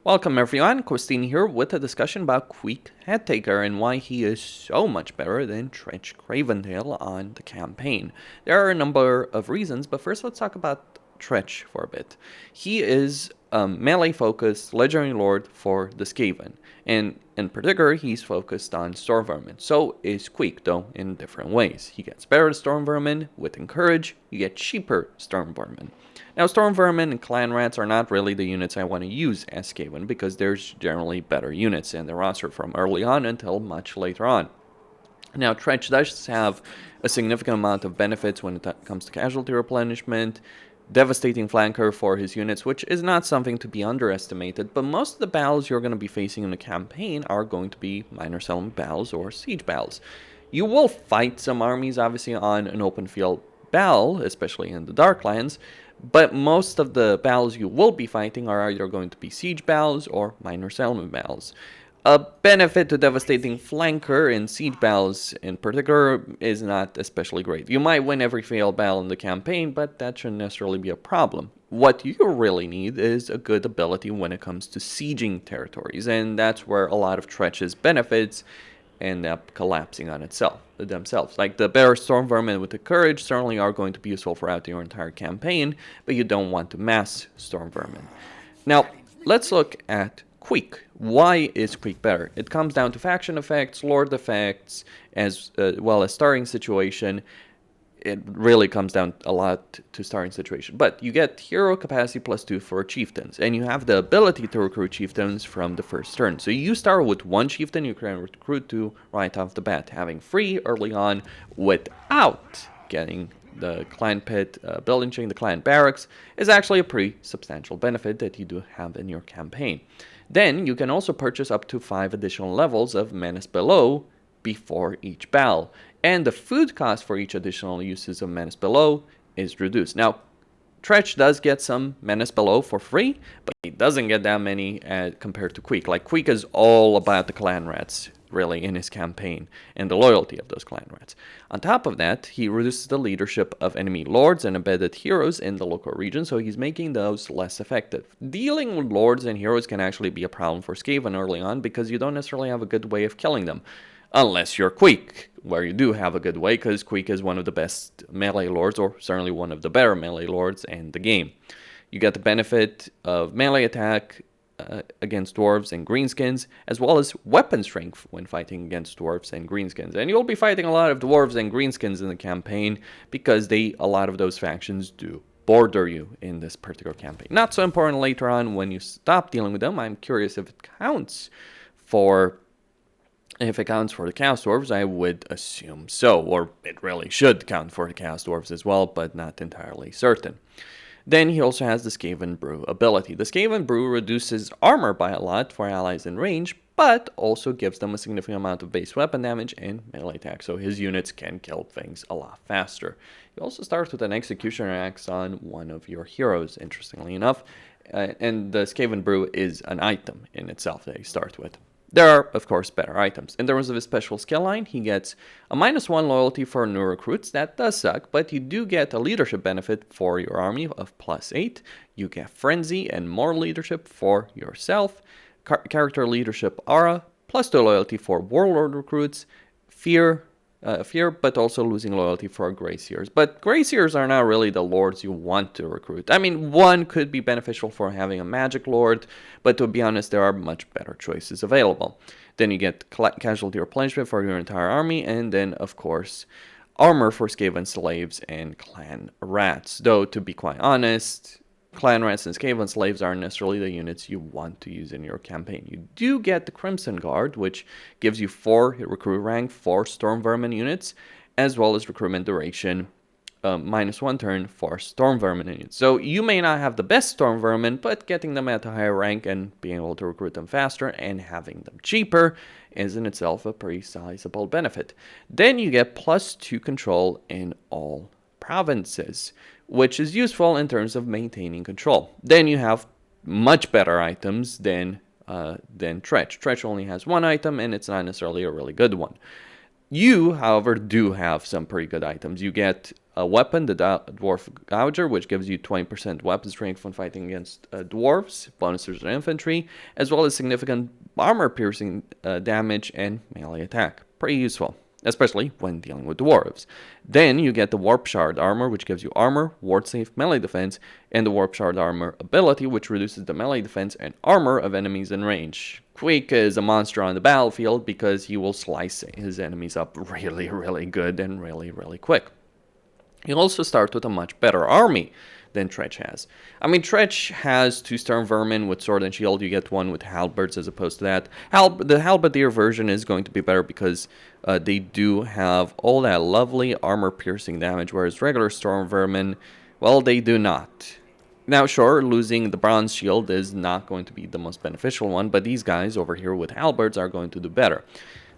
Welcome everyone, Christine here with a discussion about Queek Headtaker and why he is so much better than Tretch Craventail on the campaign. There are a number of reasons, but first let's talk about Tretch for a bit. He is a melee-focused Legendary Lord for the Skaven, and in particular he's focused on Storm Vermin. So is Queek, though in different ways. He gets better Storm Vermin with Encourage, you get cheaper Storm Vermin. Now, Storm Vermin and Clan Rats are not really the units I want to use as Skaven because there's generally better units in the roster from early on until much later on. Now, Tretch does have a significant amount of benefits when it comes to casualty replenishment, devastating flanker for his units, which is not something to be underestimated, but most of the battles you're going to be facing in the campaign are going to be minor settlement battles or siege battles. You will fight some armies, obviously, on an open field battle, especially in the Darklands, but most of the battles you will be fighting are either going to be siege battles or minor settlement battles. A benefit to devastating flanker in siege battles in particular is not especially great. You might win every failed battle in the campaign, but that shouldn't necessarily be a problem. What you really need is a good ability when it comes to sieging territories, and that's where a lot of Tretch's benefits end up collapsing on themselves. Like the better Storm Vermin with the Courage certainly are going to be useful throughout your entire campaign, but you don't want to mass Storm Vermin. Now, let's look at Queek. Why is Queek better? It comes down to faction effects, lord effects, as well as starting situation. It really comes down a lot to starting situation. But you get hero capacity +2 for chieftains, and you have the ability to recruit chieftains from the first turn. So you start with one chieftain you can recruit to right off the bat, having free early on without getting the clan pit, building chain, the clan barracks, is actually a pretty substantial benefit that you do have in your campaign. Then you can also purchase up to 5 additional levels of Menace Below before each battle, and the food cost for each additional uses of Menace Below is reduced. Now, Tretch does get some Menace Below for free, but he doesn't get that many compared to Queek. Like, Queek is all about the clan rats, really, in his campaign, and the loyalty of those clan rats. On top of that, he reduces the leadership of enemy lords and embedded heroes in the local region, so he's making those less effective. Dealing with lords and heroes can actually be a problem for Skaven early on, because you don't necessarily have a good way of killing them. Unless you're Queek, where you do have a good way, because Queek is one of the best melee lords, or certainly one of the better melee lords in the game. You get the benefit of melee attack against dwarves and greenskins, as well as weapon strength when fighting against dwarves and greenskins. And you'll be fighting a lot of dwarves and greenskins in the campaign, because a lot of those factions do border you in this particular campaign. Not so important later on when you stop dealing with them. I'm curious if it counts for... If it counts for the Chaos Dwarves, I would assume so, or it really should count for the Chaos Dwarves as well, but not entirely certain. Then he also has the Skaven Brew ability. The Skaven Brew reduces armor by a lot for allies in range, but also gives them a significant amount of base weapon damage and melee attack, so his units can kill things a lot faster. He also starts with an Executioner Axe on one of your heroes, interestingly enough, and the Skaven Brew is an item in itself that he starts with. There are, of course, better items. In terms of his special skill line, he gets a -1 loyalty for new recruits. That does suck, but you do get a leadership benefit for your army of +8. You get frenzy and more leadership for yourself. Character leadership aura, +2 loyalty for warlord recruits. Fear, but also losing loyalty for Greyseers. But Greyseers are not really the lords you want to recruit. I mean, one could be beneficial for having a magic lord, but to be honest, there are much better choices available. Then you get casualty replenishment for your entire army, and then, of course, armor for Skaven slaves and clan rats. Though, to be quite honest, clan rats and Skaven slaves aren't necessarily the units you want to use in your campaign. You do get the Crimson Guard, which gives you 4 recruit rank, 4 Storm Vermin units, as well as recruitment duration, -1 turn for Storm Vermin units. So you may not have the best Storm Vermin, but getting them at a higher rank and being able to recruit them faster and having them cheaper is in itself a pretty sizable benefit. Then you get +2 control in all provinces, which is useful in terms of maintaining control. Then you have much better items than Tretch. Tretch only has 1 item, and it's not necessarily a really good one. You, however, do have some pretty good items. You get a weapon, the Dwarf Gouger, which gives you 20% weapon strength when fighting against dwarves, bonuses to infantry, as well as significant armor-piercing damage and melee attack. Pretty useful, especially when dealing with dwarves. Then you get the Warp Shard armor, which gives you armor, ward save, melee defense, and the Warp Shard armor ability, which reduces the melee defense and armor of enemies in range. Queek is a monster on the battlefield because he will slice his enemies up really, really good and really, really quick. You'll also start with a much better army than Tretch has. I mean, Tretch has 2 Stern Vermin with Sword and Shield. You get 1 with Halberds as opposed to that. The Halberdier version is going to be better because they do have all that lovely armor-piercing damage, whereas regular Storm Vermin, well, they do not. Now, sure, losing the Bronze Shield is not going to be the most beneficial one, but these guys over here with Halberds are going to do better.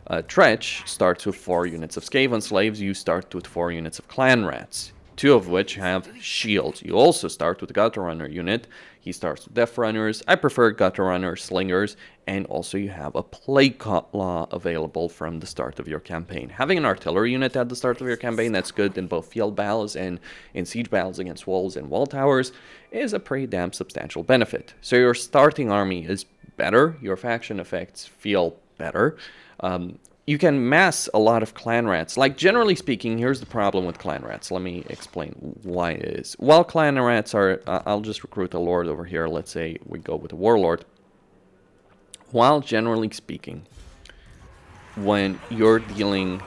Tretch starts with 4 units of Skaven Slaves. You start with 4 units of Clan Rats, 2 of which have shields. You also start with the Gutter Runner unit. He starts with Death Runners. I prefer Gutter Runner Slingers. And also you have a Plague Law available from the start of your campaign. Having an artillery unit at the start of your campaign that's good in both field battles and in siege battles against walls and wall towers is a pretty damn substantial benefit. So your starting army is better. Your faction effects feel better. You can mass a lot of Clan Rats. Like, generally speaking, here's the problem with Clan Rats. Let me explain why it is. While Clan Rats are... I'll just recruit a Lord over here. Let's say we go with a Warlord. While, generally speaking, when you're dealing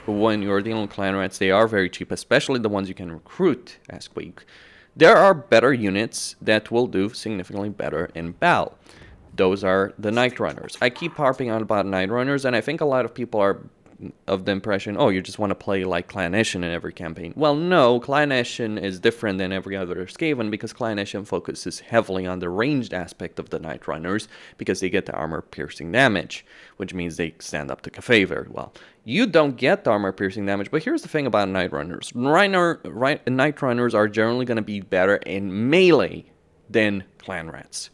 with Clan Rats, they are very cheap, especially the ones you can recruit as Queek. There are better units that will do significantly better in battle. Those are the Night Runners. I keep harping on about Night Runners, and I think a lot of people are of the impression, oh, you just want to play like Clan Eshin in every campaign. Well, no, Clan Eshin is different than every other Skaven because Clan Eshin focuses heavily on the ranged aspect of the Night Runners because they get the armor-piercing damage, which means they stand up to Cafe very well. You don't get the armor-piercing damage, but here's the thing about Night Runners. Night Runners are generally going to be better in melee than Clan Rats.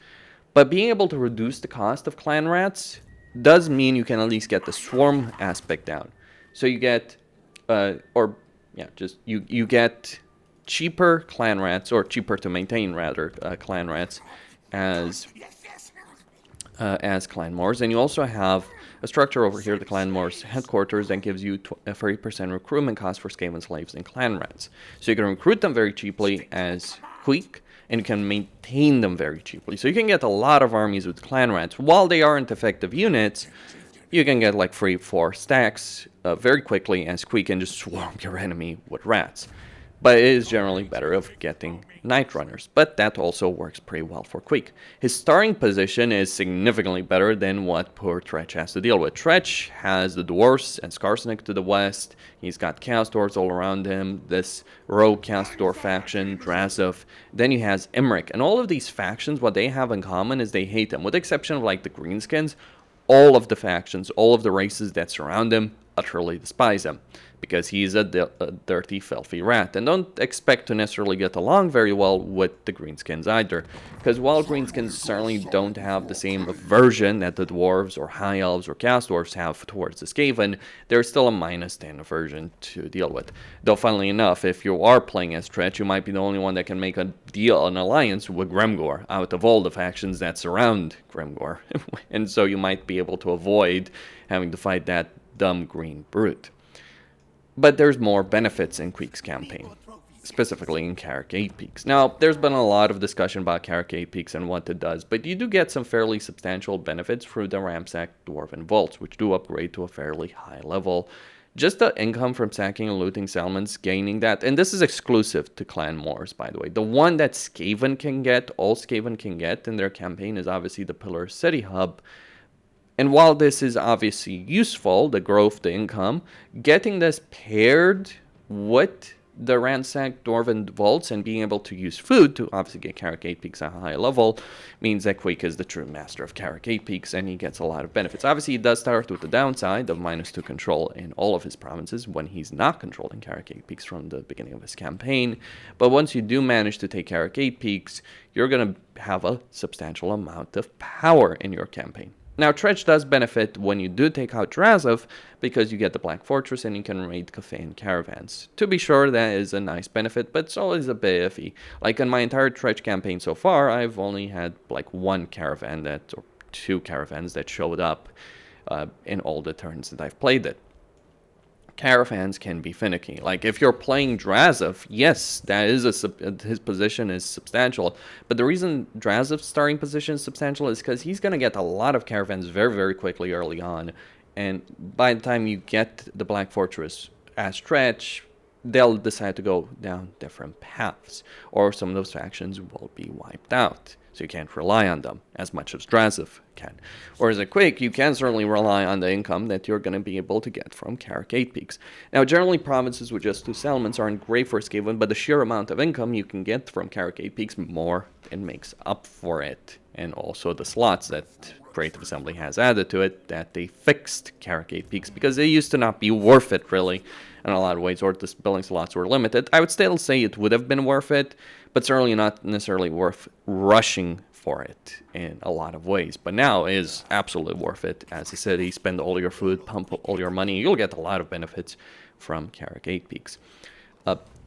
But being able to reduce the cost of Clan Rats does mean you can at least get the swarm aspect down. So you get, you get cheaper Clan Rats, or cheaper to maintain rather, Clan Rats as Clanmores, and you also have a structure over here, the Clanmore's headquarters, that gives you a 30% recruitment cost for Skaven Slaves and Clan Rats. So you can recruit them very cheaply as Queek, and you can maintain them very cheaply. So you can get a lot of armies with Clan Rats. While they aren't effective units, you can get like 3-4 stacks very quickly as Queek and just swarm your enemy with rats. But it is generally better of getting Night Runners. But that also works pretty well for Queek. His starting position is significantly better than what poor Tretch has to deal with. Tretch has the Dwarfs and Skarsnik to the west. He's got Chaos Dwarves all around him. This rogue Chaos Dwarf faction, Drazov. Then he has Imric. And all of these factions, what they have in common is they hate him. With the exception of like the Greenskins, all of the factions, all of the races that surround him utterly despise him. Because he's a dirty, filthy rat. And don't expect to necessarily get along very well with the Greenskins either. Because while Greenskins certainly don't have the same aversion that the Dwarves or High Elves or Chaos Dwarves have towards the Skaven, there's still a -10 aversion to deal with. Though funnily enough, if you are playing as Tretch, you might be the only one that can make an alliance with Gremgor out of all the factions that surround Gremgor. And so you might be able to avoid having to fight that dumb green brute. But there's more benefits in Queek's campaign, specifically in Karak 8 Peaks. Now, there's been a lot of discussion about Karak 8 Peaks and what it does, but you do get some fairly substantial benefits through the Ramsack Dwarven Vaults, which do upgrade to a fairly high level. Just the income from sacking and looting settlements, gaining that, and this is exclusive to Clan Moors, by the way. The one that Skaven can get, all Skaven can get in their campaign is obviously the Pillar City Hub. And while this is obviously useful, the growth, the income, getting this paired with the ransacked Dwarven Vaults and being able to use food to obviously get Karak 8 Peaks at a high level means that Queek is the true master of Karak 8 Peaks and he gets a lot of benefits. Obviously, he does start with the downside of -2 control in all of his provinces when he's not controlling Karak 8 Peaks from the beginning of his campaign. But once you do manage to take Karak 8 Peaks, you're going to have a substantial amount of power in your campaign. Now, Tretch does benefit when you do take out Drazov, because you get the Black Fortress and you can raid Cafe caravans. To be sure, that is a nice benefit, but it's always a bit iffy. Like, in my entire Tretch campaign so far, I've only had, like, one caravan or 2 caravans that showed up in all the turns that I've played it. Caravans can be finicky. Like, if you're playing Drazov, yes, that is his position is substantial. But the reason Drazov's starting position is substantial is because he's going to get a lot of caravans very, very quickly early on. And by the time you get the Black Fortress as Tretch, they'll decide to go down different paths. Or some of those factions will be wiped out. So you can't rely on them as much as Drazov can. Whereas at Queek, you can certainly rely on the income that you're going to be able to get from Karak 8 Peaks. Now, generally, provinces with just 2 settlements aren't great for Skaven, but the sheer amount of income you can get from Karak 8 Peaks more than makes up for it. And also the slots that Creative Assembly has added to it, that they fixed Karak 8 Peaks, because they used to not be worth it, really, in a lot of ways, or the building slots were limited. I would still say it would have been worth it, but certainly not necessarily worth rushing for it in a lot of ways. But now is absolutely worth it. As I said, you spend all your food, pump all your money, you'll get a lot of benefits from Karak 8 Peaks.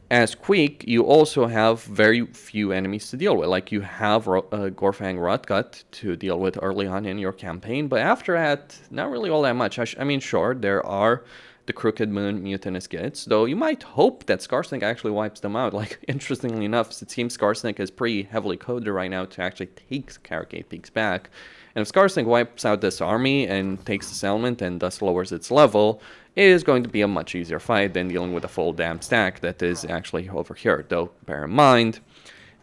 As Queek, you also have very few enemies to deal with. Like, you have Gorfang Rotgut to deal with early on in your campaign, but after that, not really all that much. I mean, sure, there are the Crooked Moon mutinous Gits, though you might hope that Skarsnik actually wipes them out. Like, interestingly enough, it seems Skarsnik is pretty heavily coded right now to actually take Karak 8 Peaks back. And if Skarsnik wipes out this army and takes the settlement and thus lowers its level, it is going to be a much easier fight than dealing with a full damn stack that is actually over here. Though, bear in mind,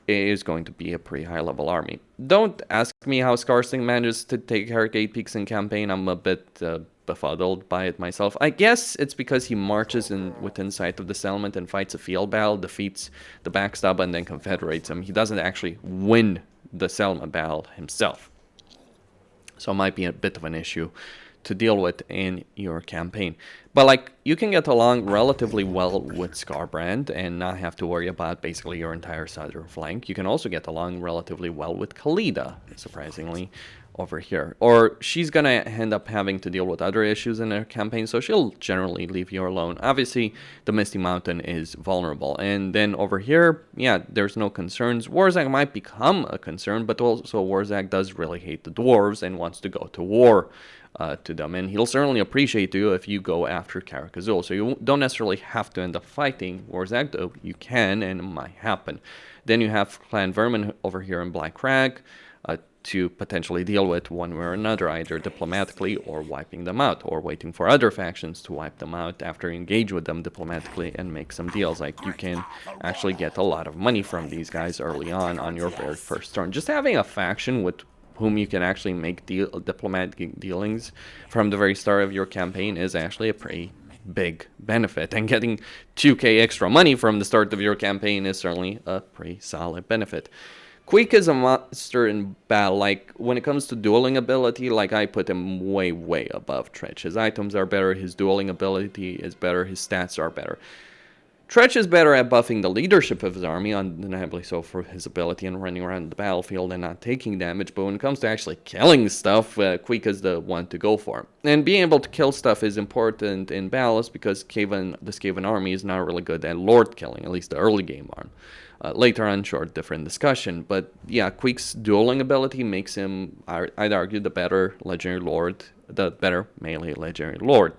it is going to be a pretty high level army. Don't ask me how Skarsnik manages to take Karak 8 Peaks in campaign. I'm a bit befuddled by it myself. I guess it's because he marches within sight of the settlement and fights a field battle, defeats the backstab, and then confederates him. He doesn't actually win the settlement battle himself. So it might be a bit of an issue to deal with in your campaign. But, like, you can get along relatively well with Scarbrand and not have to worry about basically your entire southern flank. You can also get along relatively well with Khalida, surprisingly, over here. Or she's gonna end up having to deal with other issues in her campaign, so she'll generally leave you alone. Obviously, the Misty Mountain is vulnerable. And then over here, yeah, there's no concerns. Warzag might become a concern, but also Warzag does really hate the dwarves and wants to go to war to them. And he'll certainly appreciate you if you go after Karak Azul. So you don't necessarily have to end up fighting Warzag, though you can, and it might happen. Then you have Clan Vermin over here in Black Crag, to potentially deal with one way or another, either diplomatically or wiping them out, or waiting for other factions to wipe them out after you engage with them diplomatically and make some deals. Like, you can actually get a lot of money from these guys early on your very first turn. Just having a faction with whom you can actually make diplomatic dealings from the very start of your campaign is actually a pretty big benefit, and getting 2k extra money from the start of your campaign is certainly a pretty solid benefit. Queek is a monster in battle. Like, when it comes to dueling ability, like, I put him way, way above Tretch. His items are better, his dueling ability is better, his stats are better. Tretch is better at buffing the leadership of his army, undeniably so, for his ability in running around the battlefield and not taking damage, but when it comes to actually killing stuff, Queek is the one to go for. And being able to kill stuff is important in battles, because the Skaven army is not really good at lord killing, at least the early game arm. Later on, sure, different discussion. But yeah, Queek's dueling ability makes him, I'd argue, the better legendary lord, the better melee legendary lord.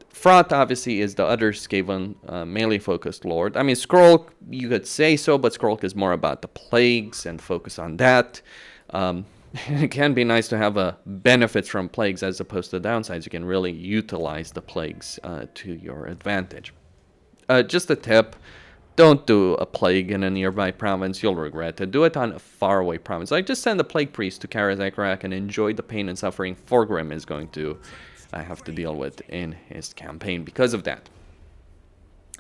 Fraught, obviously, is the other Skaven melee-focused lord. I mean, Skrolk, you could say so, but Skrolk is more about the plagues and focus on that. It can be nice to have benefits from plagues as opposed to the downsides. You can really utilize the plagues to your advantage. Just a tip. Don't do a plague in a nearby province. You'll regret it. Do it on a faraway province. Like, just send a plague priest to Karak and enjoy the pain and suffering Forgrim is going to have to deal with in his campaign because of that.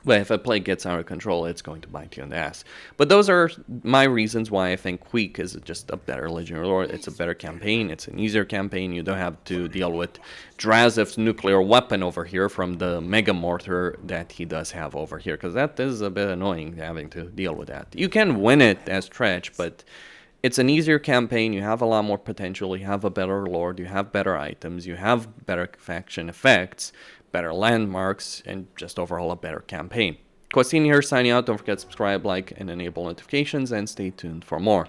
But if a plague gets out of control, it's going to bite you in the ass. But those are my reasons why I think Queek is just a better legendary lord. It's a better campaign. It's an easier campaign. You don't have to deal with Drazov's nuclear weapon over here from the Mega Mortar that he does have over here, because that is a bit annoying having to deal with that. You can win it as Tretch, but It's an easier campaign, you have a lot more potential, you have a better lord, you have better items, you have better faction effects, better landmarks, and just overall a better campaign. Quastin here signing out. Don't forget to subscribe, like, and enable notifications, and stay tuned for more.